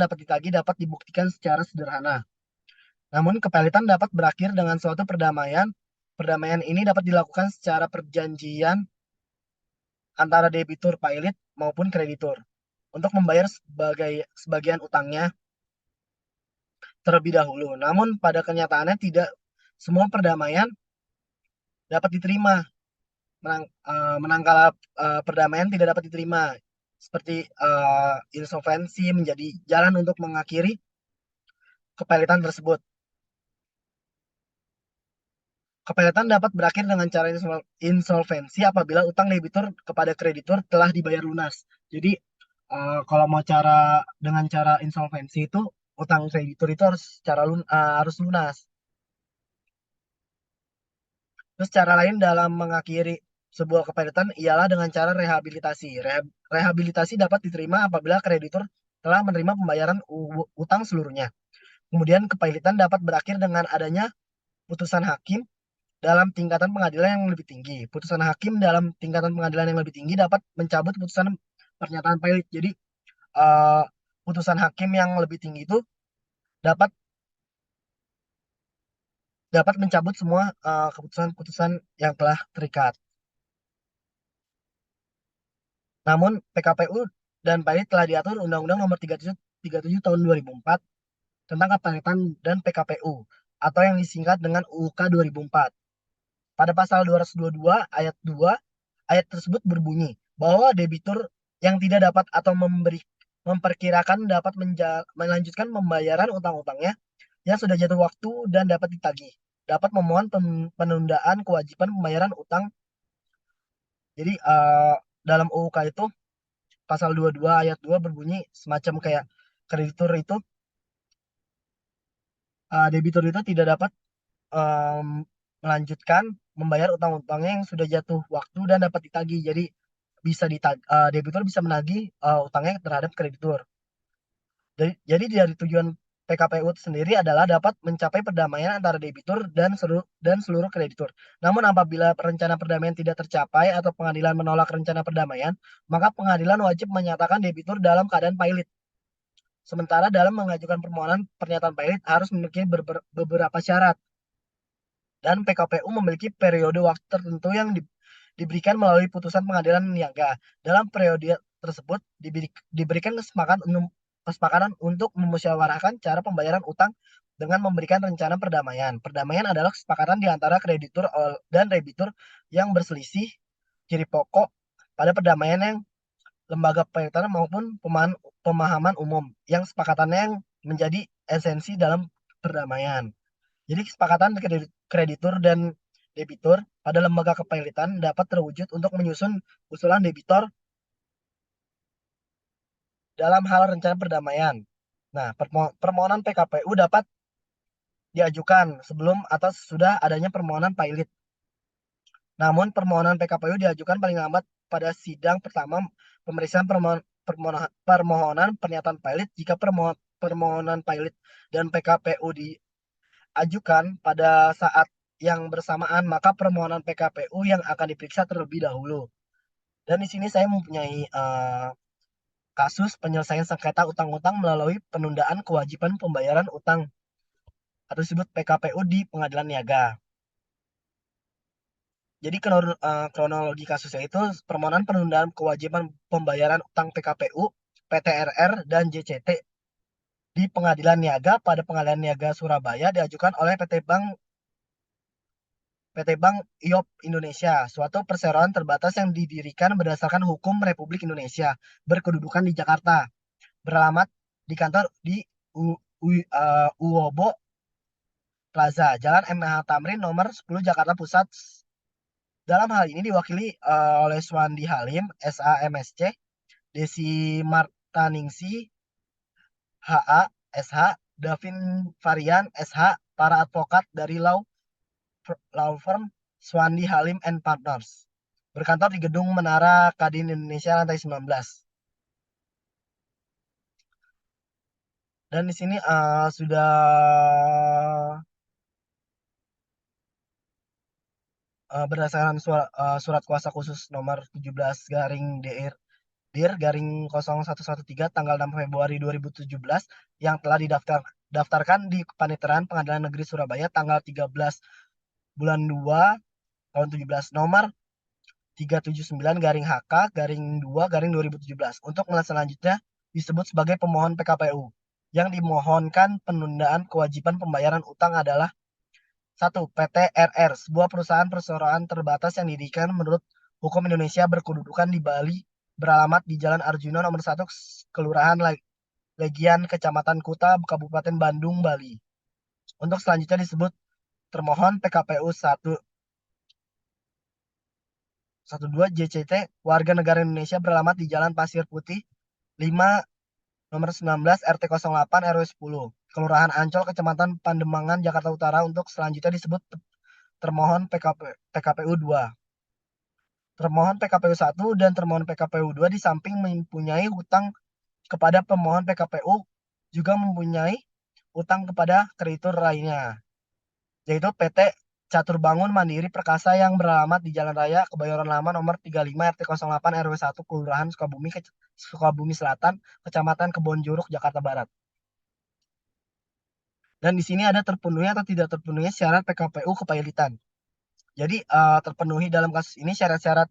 dapat ditagih dapat dibuktikan secara sederhana. Namun kepelitan dapat berakhir dengan suatu perdamaian. Perdamaian ini dapat dilakukan secara perjanjian antara debitur pilot maupun kreditur untuk membayar sebagian utangnya terlebih dahulu. Namun pada kenyataannya tidak semua perdamaian dapat diterima. Menangkala perdamaian tidak dapat diterima, seperti insolvensi menjadi jalan untuk mengakhiri kepelitan tersebut. Kepelitan dapat berakhir dengan cara insolvensi apabila utang debitur kepada kreditur telah dibayar lunas. Jadi kalau mau dengan cara insolvensi itu utang kreditur itu harus lunas. Terus cara lain dalam mengakhiri sebuah kepelitan ialah dengan cara rehabilitasi. Rehabilitasi dapat diterima apabila kreditur telah menerima pembayaran utang seluruhnya. Kemudian kepelitan dapat berakhir dengan adanya putusan hakim dalam tingkatan pengadilan yang lebih tinggi. Putusan hakim dalam tingkatan pengadilan yang lebih tinggi dapat mencabut putusan pernyataan pilot. Jadi eh, putusan hakim yang lebih tinggi itu dapat dapat mencabut semua keputusan-keputusan yang telah terikat. Namun PKPU dan PAID telah diatur Undang-Undang Nomor 37 Tahun 2004 tentang Kepanitan dan PKPU atau yang disingkat dengan UUK 2004. Pada pasal 222 ayat 2, ayat tersebut berbunyi bahwa debitur yang tidak dapat atau memperkirakan dapat melanjutkan pembayaran utang-utangnya yang sudah jatuh waktu dan dapat ditagih, dapat memohon penundaan kewajiban pembayaran utang. Jadi dalam UUK itu pasal 22 ayat 2 berbunyi semacam kayak kreditur itu debitur itu tidak dapat em, melanjutkan membayar utang-utangnya yang sudah jatuh waktu dan dapat ditagih. Jadi debitur bisa menagih utangnya terhadap kreditur. Jadi dari tujuan PKPU itu sendiri adalah dapat mencapai perdamaian antara debitur dan seluruh kreditur. Namun apabila rencana perdamaian tidak tercapai atau pengadilan menolak rencana perdamaian, maka pengadilan wajib menyatakan debitur dalam keadaan pailit. Sementara dalam mengajukan permohonan pernyataan pailit harus memiliki beberapa syarat dan PKPU memiliki periode waktu tertentu yang diberikan melalui putusan pengadilan niaga. Dalam periode tersebut diberikan kesepakatan untuk memusyawarahkan cara pembayaran utang dengan memberikan rencana perdamaian. Perdamaian adalah kesepakatan di antara kreditur dan debitur yang berselisih ciri pokok pada perdamaian yang lembaga penelitian maupun pemahaman umum yang sepakatannya yang menjadi esensi dalam perdamaian. Jadi kesepakatan kreditur dan debitur pada lembaga kepelitan dapat terwujud untuk menyusun usulan debitur dalam hal rencana perdamaian. Nah, permohonan PKPU dapat diajukan sebelum atau sudah adanya permohonan pilot. Namun permohonan PKPU diajukan paling lambat pada sidang pertama pemeriksaan permohonan pernyataan pilot jika permohonan pilot dan PKPU diajukan pada saat yang bersamaan, maka permohonan PKPU yang akan diperiksa terlebih dahulu. Dan di sini saya mempunyai kasus penyelesaian sengketa utang-utang melalui penundaan kewajiban pembayaran utang atau disebut PKPU di pengadilan niaga. Jadi kronologi kasusnya itu permohonan penundaan kewajiban pembayaran utang PKPU, PTRR, dan JCT di pengadilan niaga pada pengadilan niaga Surabaya diajukan oleh PT Bank IOP Indonesia, suatu perseroan terbatas yang didirikan berdasarkan hukum Republik Indonesia, berkedudukan di Jakarta, beralamat di kantor di Uwobo Plaza, Jalan MH Tamrin nomor 10 Jakarta Pusat. Dalam hal ini diwakili oleh Swandi Halim, SAMSC, Desi Martaningsi, HA, SH, Davin Varian, SH, para advokat dari law firm Swandi Halim and Partners. Berkantor di Gedung Menara Kadin Indonesia lantai 19. Dan di sini sudah berdasarkan surat kuasa khusus nomor 17 garing DR Dir garing 0113 tanggal 6 Februari 2017 yang telah didaftarkan di Paniteraan Pengadilan Negeri Surabaya tanggal 13 bulan 2 tahun 17 nomor 379 garing HK garing 2 garing 2017. Untuk selanjutnya disebut sebagai pemohon PKPU. Yang dimohonkan penundaan kewajiban pembayaran utang adalah satu, PT RR, sebuah perusahaan perseroan terbatas yang didirikan menurut hukum Indonesia berkedudukan di Bali, beralamat di Jalan Arjuna nomor 1, Kelurahan Legian, Kecamatan Kuta, Kabupaten Bandung, Bali. Untuk selanjutnya disebut termohon PKPU 112 JCT, warga negara Indonesia beralamat di Jalan Pasir Putih 5 nomor 19 RT 08 RW 10, Kelurahan Ancol, Kecamatan Pandemangan, Jakarta Utara. Untuk selanjutnya disebut termohon PKPU 2. Termohon PKPU 1 dan termohon PKPU 2 di samping mempunyai hutang kepada pemohon PKPU juga mempunyai utang kepada kreditur lainnya, yaitu PT Catur Bangun Mandiri Perkasa yang beralamat di Jalan Raya Kebayoran Lama nomor 35 RT 08 RW 1, Kelurahan Sukabumi Selatan, Kecamatan Kebonjuruk, Jakarta Barat. Dan di sini ada terpenuhi atau tidak terpenuhi syarat PKPU kepailitan. Jadi terpenuhi dalam kasus ini syarat-syarat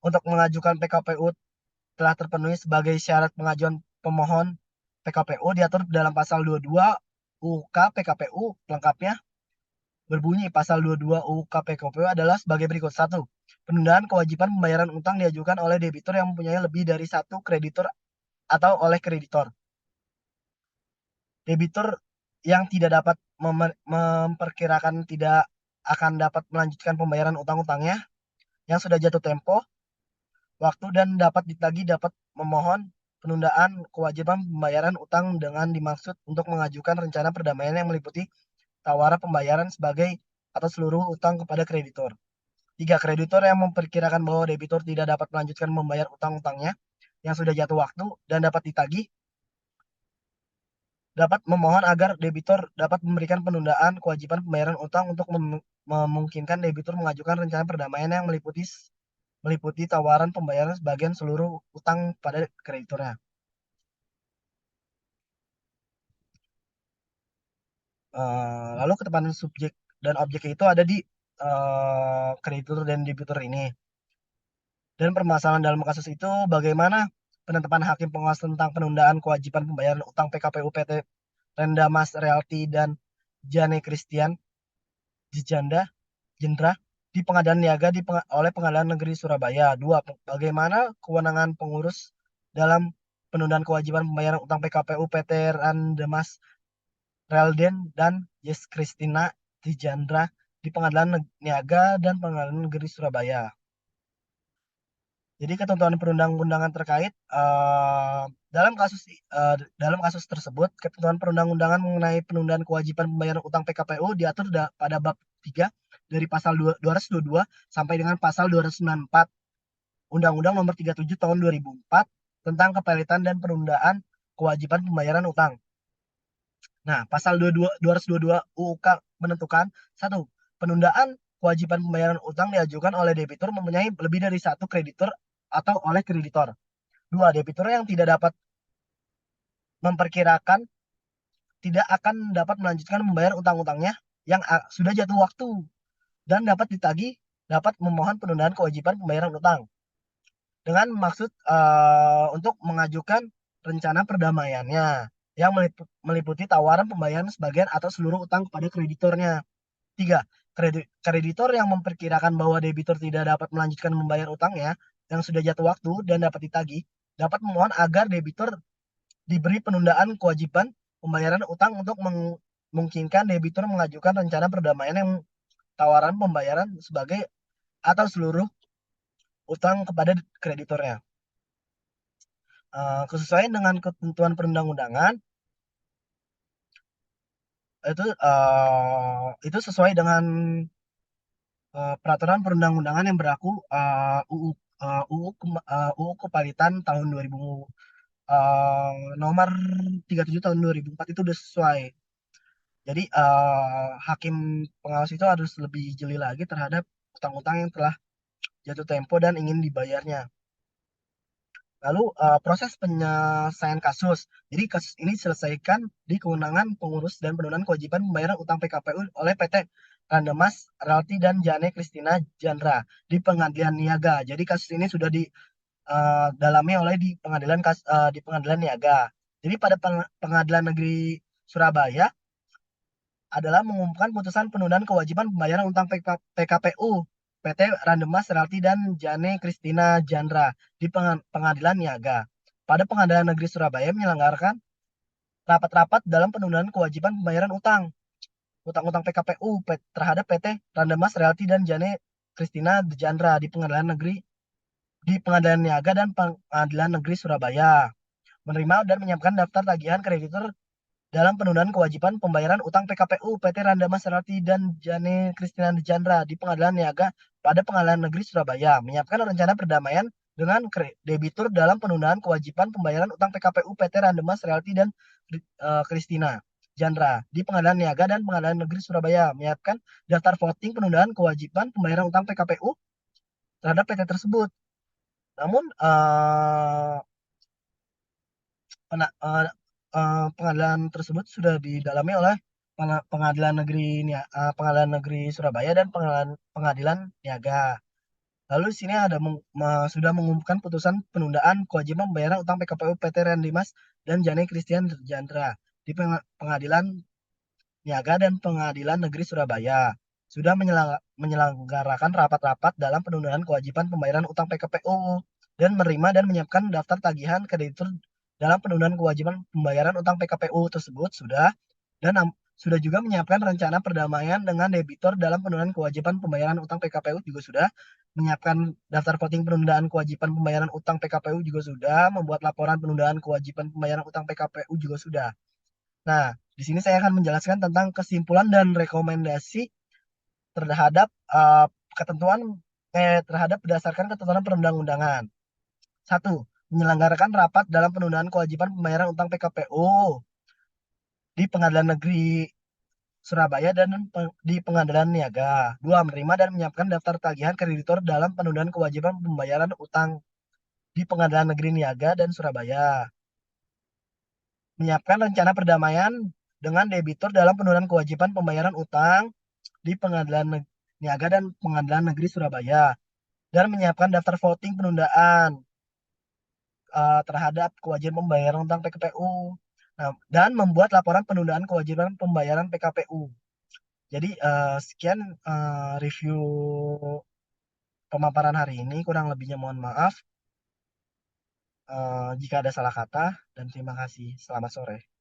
untuk mengajukan PKPU telah terpenuhi sebagai syarat pengajuan pemohon PKPU diatur dalam pasal 22 UK PKPU. Lengkapnya berbunyi pasal 22 UK PKPU adalah sebagai berikut. 1. Penundaan kewajiban pembayaran utang diajukan oleh debitur yang mempunyai lebih dari satu kreditur atau oleh kreditor. Debitur yang tidak dapat memperkirakan tidak akan dapat melanjutkan pembayaran utang-utangnya yang sudah jatuh tempo waktu dan dapat ditagih dapat memohon penundaan kewajiban pembayaran utang dengan dimaksud untuk mengajukan rencana perdamaian yang meliputi tawaran pembayaran sebagai atau seluruh utang kepada kreditor. 3. Kreditor yang memperkirakan bahwa debitur tidak dapat melanjutkan membayar utang-utangnya yang sudah jatuh waktu dan dapat ditagih dapat memohon agar debitur dapat memberikan penundaan kewajiban pembayaran utang untuk memungkinkan debitur mengajukan rencana perdamaian yang meliputi tawaran pembayaran sebagian seluruh utang pada krediturnya. Lalu ketepatan subjek dan objek itu ada di kreditur dan debitur ini. Dan permasalahan dalam kasus itu bagaimana penetapan hakim pengawas tentang penundaan kewajiban pembayaran utang PKPU PT Rendamas Realty dan Jane Christian Jijanda Jendra di Pengadilan Niaga oleh Pengadilan Negeri Surabaya. 2. Bagaimana kewenangan pengurus dalam penundaan kewajiban pembayaran utang PKPU PT Rendamas Relden dan Yes Christina Dijandra di Pengadilan Niaga dan Pengadilan Negeri Surabaya. Jadi ketentuan perundang-undangan terkait dalam kasus tersebut, ketentuan perundang-undangan mengenai penundaan kewajiban pembayaran utang PKPU diatur pada bab 3 dari pasal 222 sampai dengan pasal 294 Undang-Undang Nomor 37 Tahun 2004 tentang kepailitan dan penundaan kewajiban pembayaran utang. Nah, pasal 222 UUK menentukan 1. Penundaan kewajiban pembayaran utang diajukan oleh debitur mempunyai lebih dari satu kreditur atau oleh kreditor. 2. Debitur yang tidak dapat memperkirakan tidak akan dapat melanjutkan membayar utang-utangnya yang sudah jatuh waktu dan dapat ditagih dapat memohon penundaan kewajiban pembayaran utang dengan maksud untuk mengajukan rencana perdamaiannya yang meliputi tawaran pembayaran sebagian atau seluruh utang kepada kreditornya. 3. Kreditor yang memperkirakan bahwa debitur tidak dapat melanjutkan membayar utangnya yang sudah jatuh waktu dan dapat ditagih dapat memohon agar debitur diberi penundaan kewajiban pembayaran utang untuk memungkinkan debitur mengajukan rencana perdamaian yang tawaran pembayaran sebagai atau seluruh utang kepada kreditornya. Kesesuaian dengan ketentuan perundang-undangan itu sesuai dengan peraturan perundang-undangan yang berlaku UU Kepailitan tahun 2000 nomor 37 tahun 2004 itu udah sesuai. Jadi hakim pengawas itu harus lebih jeli lagi terhadap utang-utang yang telah jatuh tempo dan ingin dibayarnya. Lalu proses penyelesaian kasus. Jadi kasus ini diselesaikan di kewenangan pengurus dan penundaan kewajiban pembayaran utang PKPU oleh PT Randemas Realty dan Jane Christina Jandra di Pengadilan Niaga. Jadi kasus ini sudah didalami oleh di Pengadilan Niaga. Jadi pada Pengadilan Negeri Surabaya adalah mengumumkan putusan penundaan kewajiban pembayaran utang PKPU PT Randemas Realty dan Jane Christina Jandra di Pengadilan Niaga. Pada Pengadilan Negeri Surabaya menyelenggarakan rapat-rapat dalam penundaan kewajiban pembayaran utang-utang PKPU terhadap PT Randemas Realty dan Jane Christina Jandra di Pengadilan Niaga dan Pengadilan Negeri Surabaya. Menerima dan menyiapkan daftar tagihan kreditur dalam penundaan kewajiban pembayaran utang PKPU PT Randama Serati dan Jane Christina Jandra di Pengadilan Niaga pada Pengadilan Negeri Surabaya menyiapkan rencana perdamaian dengan debitur dalam penundaan kewajiban pembayaran utang PKPU PT Randama Serati dan Christina Jandra di Pengadilan Niaga dan Pengadilan Negeri Surabaya menyiapkan daftar voting penundaan kewajiban pembayaran utang PKPU terhadap PT tersebut. Namun pengadilan tersebut sudah didalami oleh Pengadilan Negeri Surabaya dan Pengadilan Niaga. Lalu di sini sudah mengumumkan putusan penundaan kewajiban pembayaran utang PKPU PT Rendimas dan Jane Christian Jandra di Pengadilan Niaga dan Pengadilan Negeri Surabaya. Sudah menyelenggarakan rapat-rapat dalam penundaan kewajiban pembayaran utang PKPU dan menerima dan menyiapkan daftar tagihan kreditur dalam penundaan kewajiban pembayaran utang PKPU tersebut sudah juga menyiapkan rencana perdamaian dengan debitur dalam penundaan kewajiban pembayaran utang PKPU juga sudah menyiapkan daftar voting penundaan kewajiban pembayaran utang PKPU juga sudah membuat laporan penundaan kewajiban pembayaran utang PKPU juga sudah. Nah, di sini saya akan menjelaskan tentang kesimpulan dan rekomendasi terhadap ketentuan terhadap berdasarkan ketentuan perundang-undangan. Satu, menyelenggarakan rapat dalam penundaan kewajiban pembayaran utang PKPU di Pengadilan Negeri Surabaya dan di Pengadilan Niaga. Dua, menerima dan menyiapkan daftar tagihan kreditor dalam penundaan kewajiban pembayaran utang di Pengadilan Negeri Niaga dan Surabaya. Menyiapkan rencana perdamaian dengan debitur dalam penundaan kewajiban pembayaran utang di Pengadilan Niaga dan Pengadilan Negeri Surabaya. Dan menyiapkan daftar voting penundaan terhadap kewajiban pembayaran utang PKPU. Nah, dan membuat laporan penundaan kewajiban pembayaran PKPU. Jadi sekian review pemaparan hari ini. Kurang lebihnya mohon maaf jika ada salah kata dan terima kasih. Selamat sore.